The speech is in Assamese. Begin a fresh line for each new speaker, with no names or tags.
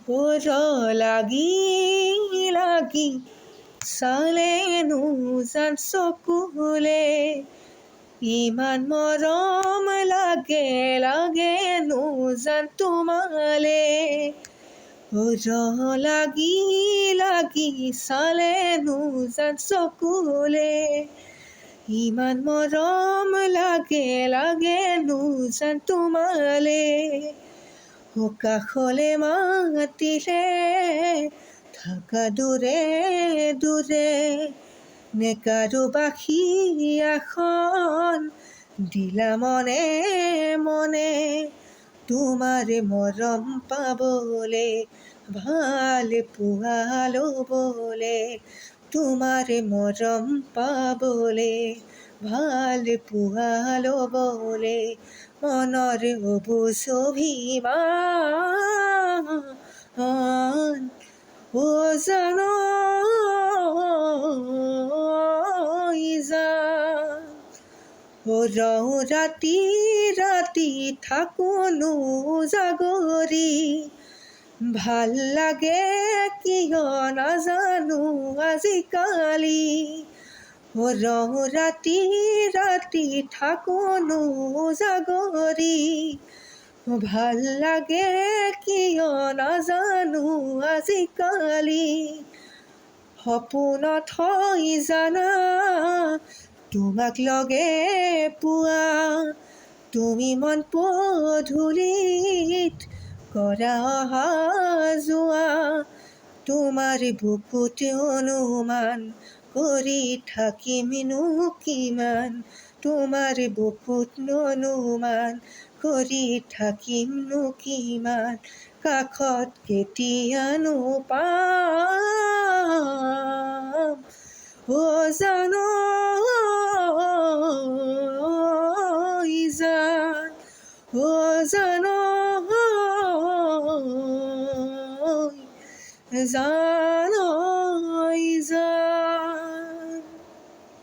বৰ লাগি লাগি চালেনো জান চকুলে, ইমান মৰম লাগে লাগেনো জান তোমালে। বৰ লাগি লাগি চালেনো জান চকুলে, ইমান মৰম লাগে লাগেনো জান তোমালে। কাষলে মাতিলে থাকা দূৰে দূৰে, নে কাৰোবাসী এখন দিলা মনে মনে। তোমাৰে মৰম পাবলে ভাল পোৱা ল'বলে, তোমাৰে মৰম পাবলে ভাল পোৱা ল'বলে, মনৰ অবুজ অভিমান ও জান জান। ৰওঁ ৰাতি ৰাতি থাকোনো জাগৰি, ভাল লাগে কিয় নাজানো আজিকালি। ৰওঁ ৰাতি ৰাতি থাকোনো জাগৰি, ভাল লাগে কিয় নাজানো আজিকালি। সপোনত হৈ জানা তোমাক লগে পোৱা, তুমি মন পধূলিত কৰা অহা যোৱা, তোমাৰ বুকুত অনুমান কৰি থাকিমনো কিমান, তোমাৰ বুকুত অনুমান কৰি থাকিমনো কিমান, কাষত কেতিয়ানো পাম ও জান জান, ও জান জান জান।